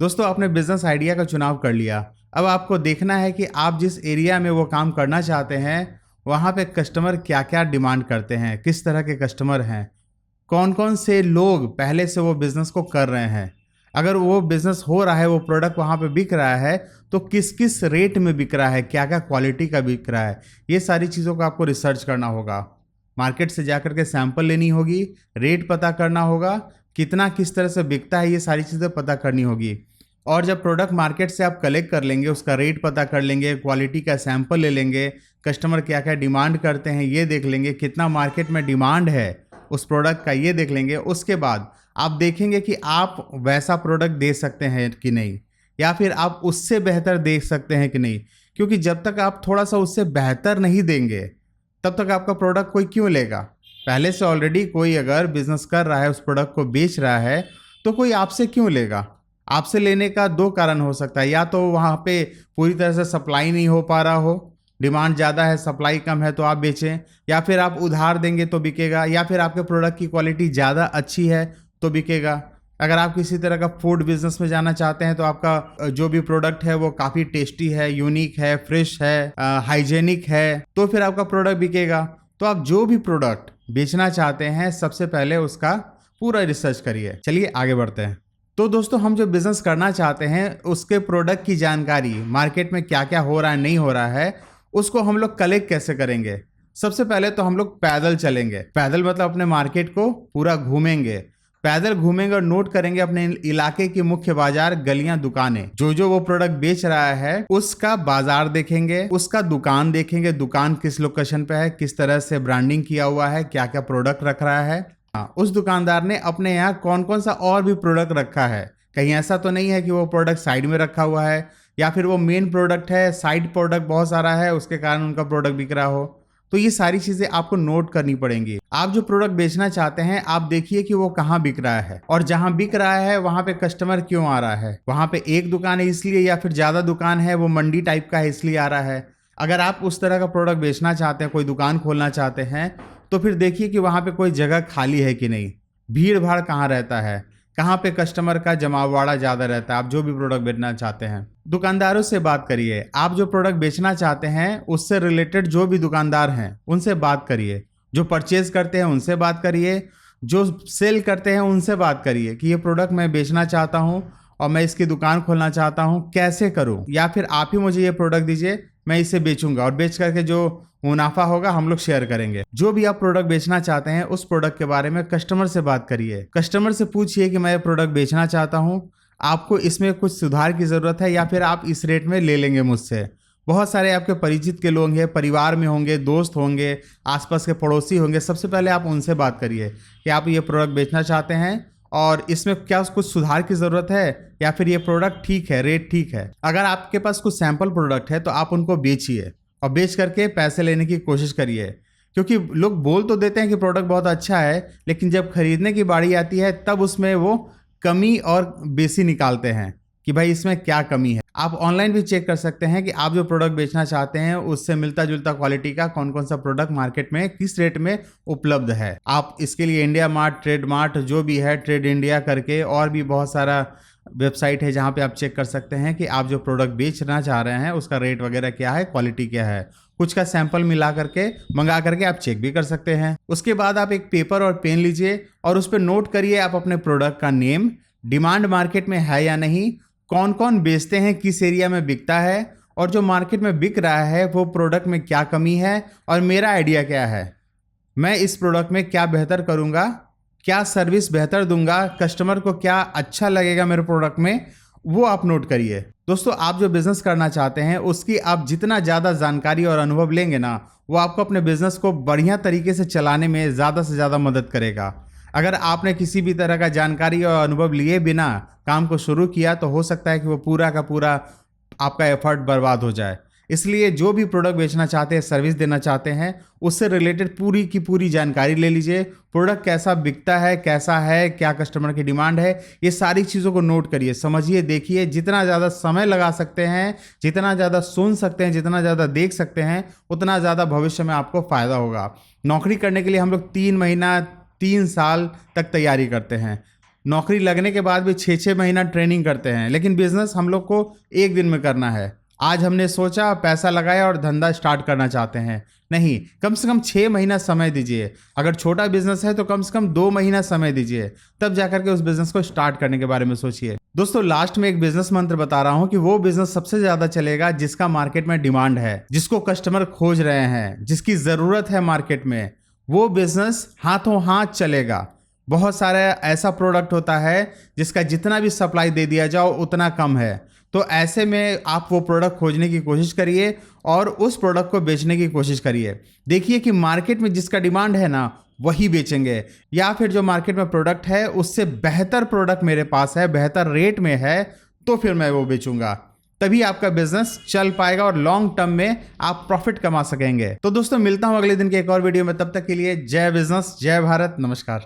दोस्तों, आपने business idea का चुनाव कर लिया। अब आपको देखना है कि आप जिस एरिया में वो काम करना चाहते हैं वहाँ पे कस्टमर क्या क्या डिमांड करते हैं, किस तरह के कस्टमर हैं, कौन कौन से लोग पहले से वो बिजनेस को कर रहे हैं। अगर वो बिजनेस हो रहा है, वो प्रोडक्ट वहाँ पे बिक रहा है, तो किस किस रेट में बिक रहा है, क्या क्या क्वालिटी का बिक रहा है, ये सारी चीज़ों का आपको रिसर्च करना होगा। मार्केट से जाकर के सैंपल लेनी होगी, रेट पता करना होगा, कितना किस तरह से बिकता है, ये सारी चीज़ें पता करनी होगी। और जब प्रोडक्ट मार्केट से आप कलेक्ट कर लेंगे, उसका रेट पता कर लेंगे, क्वालिटी का सैंपल ले लेंगे, कस्टमर क्या क्या डिमांड करते हैं ये देख लेंगे, कितना मार्केट में डिमांड है उस प्रोडक्ट का ये देख लेंगे। उसके बाद आप देखेंगे कि आप वैसा प्रोडक्ट दे सकते हैं कि नहीं, या फिर आप उससे बेहतर दे सकते हैं कि नहीं। क्योंकि जब तक आप थोड़ा सा उससे बेहतर नहीं देंगे तब तक आपका प्रोडक्ट कोई क्यों लेगा। पहले से ऑलरेडी कोई अगर बिजनेस कर रहा है, उस प्रोडक्ट को बेच रहा है, तो कोई आपसे क्यों लेगा। आपसे लेने का दो कारण हो सकता है, या तो वहाँ पे पूरी तरह से सप्लाई नहीं हो पा रहा हो, डिमांड ज़्यादा है सप्लाई कम है तो आप बेचें, या फिर आप उधार देंगे तो बिकेगा, या फिर आपके प्रोडक्ट की क्वालिटी ज़्यादा अच्छी है तो बिकेगा। अगर आप किसी तरह का फूड बिजनेस में जाना चाहते हैं तो आपका जो भी प्रोडक्ट है वो काफ़ी टेस्टी है, यूनिक है, फ्रेश है, हाइजेनिक है, तो फिर आपका प्रोडक्ट बिकेगा। तो आप जो भी प्रोडक्ट बेचना चाहते हैं सबसे पहले उसका पूरा रिसर्च करिए। चलिए आगे बढ़ते हैं। तो दोस्तों, हम जो बिजनेस करना चाहते हैं उसके प्रोडक्ट की जानकारी, मार्केट में क्या क्या हो रहा है नहीं हो रहा है, उसको हम लोग कलेक्ट कैसे करेंगे। सबसे पहले तो हम लोग पैदल चलेंगे। पैदल मतलब अपने मार्केट को पूरा घूमेंगे। पैदल घूमेंगे और नोट करेंगे अपने इलाके की मुख्य बाजार, गलियां, दुकानें, जो वो प्रोडक्ट बेच रहा है उसका बाजार देखेंगे, उसका दुकान देखेंगे, दुकान किस लोकेशन पे है, किस तरह से ब्रांडिंग किया हुआ है, क्या क्या प्रोडक्ट रख रहा है, उस दुकानदार ने अपने यहाँ कौन कौन सा और भी प्रोडक्ट रखा है। कहीं ऐसा तो नहीं है कि वो प्रोडक्ट साइड में रखा हुआ है, या फिर वो मेन प्रोडक्ट है, साइड प्रोडक्ट बहुत सारा है, उसके कारण उनका प्रोडक्ट बिक रहा हो। तो ये सारी चीजें आपको नोट करनी पड़ेंगी। आप जो प्रोडक्ट बेचना चाहते हैं आप देखिए कि वो कहाँ बिक रहा है, और जहां बिक रहा है वहां पे कस्टमर क्यों आ रहा है। वहां पे एक दुकान है इसलिए, या फिर ज्यादा दुकान है, वो मंडी टाइप का है इसलिए आ रहा है। अगर आप उस तरह का प्रोडक्ट बेचना चाहते हैं, कोई दुकान खोलना चाहते हैं, तो फिर देखिए कि वहां पे कोई जगह खाली है कि नहीं, भीड़ भाड़ कहाँ रहता है, कहाँ पे कस्टमर का जमावड़ा ज़्यादा रहता है। आप जो भी प्रोडक्ट बेचना चाहते हैं दुकानदारों से बात करिए। आप जो प्रोडक्ट बेचना चाहते हैं उससे रिलेटेड जो भी दुकानदार हैं उनसे बात करिए। जो परचेज करते हैं उनसे बात करिए, जो सेल करते हैं उनसे बात करिए कि ये प्रोडक्ट मैं बेचना चाहता हूँ और मैं इसकी दुकान खोलना चाहता हूँ, कैसे करूँ, या फिर आप ही मुझे ये प्रोडक्ट दीजिए, मैं इसे बेचूंगा, और बेच करके जो मुनाफा होगा हम लोग शेयर करेंगे। जो भी आप प्रोडक्ट बेचना चाहते हैं उस प्रोडक्ट के बारे में कस्टमर से बात करिए। कस्टमर से पूछिए कि मैं ये प्रोडक्ट बेचना चाहता हूँ, आपको इसमें कुछ सुधार की ज़रूरत है, या फिर आप इस रेट में ले लेंगे मुझसे। बहुत सारे आपके परिचित के लोग हैं, परिवार में होंगे, दोस्त होंगे, आसपास के पड़ोसी होंगे। सबसे पहले आप उनसे बात करिए कि आप ये प्रोडक्ट बेचना चाहते हैं और इसमें क्या कुछ सुधार की ज़रूरत है, या फिर ये प्रोडक्ट ठीक है, रेट ठीक है। अगर आपके पास कुछ सैंपल प्रोडक्ट है तो आप उनको बेचिए और बेच करके पैसे लेने की कोशिश करिए। क्योंकि लोग बोल तो देते हैं कि प्रोडक्ट बहुत अच्छा है, लेकिन जब खरीदने की बारी आती है तब उसमें वो कमी और बेसी निकालते हैं कि भाई इसमें क्या कमी है। आप ऑनलाइन भी चेक कर सकते हैं कि आप जो प्रोडक्ट बेचना चाहते हैं उससे मिलता जुलता क्वालिटी का कौन कौन सा प्रोडक्ट मार्केट में किस रेट में उपलब्ध है। आप इसके लिए इंडिया मार्ट, ट्रेड मार्ट, जो भी है, ट्रेड इंडिया करके और भी बहुत सारा वेबसाइट है जहां पे आप चेक कर सकते हैं कि आप जो प्रोडक्ट बेचना चाह रहे हैं उसका रेट वगैरह क्या है, क्वालिटी क्या है। कुछ का सैंपल मिला करके मंगा करके आप चेक भी कर सकते हैं। उसके बाद आप एक पेपर और पेन लीजिए और उस पर नोट करिए आप अपने प्रोडक्ट का नेम, डिमांड मार्केट में है या नहीं, कौन कौन बेचते हैं, किस एरिया में बिकता है, और जो मार्केट में बिक रहा है वो प्रोडक्ट में क्या कमी है, और मेरा आइडिया क्या है, मैं इस प्रोडक्ट में क्या बेहतर करूंगा, क्या सर्विस बेहतर दूंगा, कस्टमर को क्या अच्छा लगेगा मेरे प्रोडक्ट में, वो आप नोट करिए। दोस्तों, आप जो बिजनेस करना चाहते हैं उसकी आप जितना ज़्यादा जानकारी और अनुभव लेंगे ना, वो आपको अपने बिजनेस को बढ़िया तरीके से चलाने में ज़्यादा से ज़्यादा मदद करेगा। अगर आपने किसी भी तरह का जानकारी और अनुभव लिए बिना काम को शुरू किया तो हो सकता है कि वो पूरा का पूरा आपका एफर्ट बर्बाद हो जाए। इसलिए जो भी प्रोडक्ट बेचना चाहते हैं, सर्विस देना चाहते हैं, उससे रिलेटेड पूरी की पूरी जानकारी ले लीजिए। प्रोडक्ट कैसा बिकता है, कैसा है, क्या कस्टमर की डिमांड है, ये सारी चीज़ों को नोट करिए, समझिए, देखिए। जितना ज़्यादा समय लगा सकते हैं, जितना ज़्यादा सुन सकते हैं, जितना ज़्यादा देख सकते हैं, उतना ज़्यादा भविष्य में आपको फ़ायदा होगा। नौकरी करने के लिए हम लोग 3 महीना 3 साल तक तैयारी करते हैं। नौकरी लगने के बाद भी 6-6 महीना ट्रेनिंग करते हैं, लेकिन बिजनेस हम लोग को एक दिन में करना है। आज हमने सोचा, पैसा लगाया और धंधा स्टार्ट करना चाहते हैं। नहीं, कम से कम 6 महीना समय दीजिए। अगर छोटा बिजनेस है तो कम से कम 2 महीना समय दीजिए, तब जाकर के उस बिजनेस को स्टार्ट करने के बारे में सोचिए। दोस्तों, लास्ट में एक बिजनेस मंत्र बता रहा हूं कि वो बिजनेस सबसे ज्यादा चलेगा जिसका मार्केट में डिमांड है, जिसको कस्टमर खोज रहे हैं, जिसकी जरूरत है मार्केट में। वो बिजनेस हाथों हाथ चलेगा। बहुत सारे ऐसा प्रोडक्ट होता है जिसका जितना भी सप्लाई दे दिया जाओ उतना कम है। तो ऐसे में आप वो प्रोडक्ट खोजने की कोशिश करिए और उस प्रोडक्ट को बेचने की कोशिश करिए। देखिए कि मार्केट में जिसका डिमांड है ना, वही बेचेंगे, या फिर जो मार्केट में प्रोडक्ट है उससे बेहतर प्रोडक्ट मेरे पास है, बेहतर रेट में है, तो फिर मैं वो बेचूंगा। तभी आपका बिजनेस चल पाएगा और लॉन्ग टर्म में आप प्रॉफिट कमा सकेंगे। तो दोस्तों, मिलता हूं अगले दिन के एक और वीडियो में। तब तक के लिए जय बिजनेस, जय भारत, नमस्कार।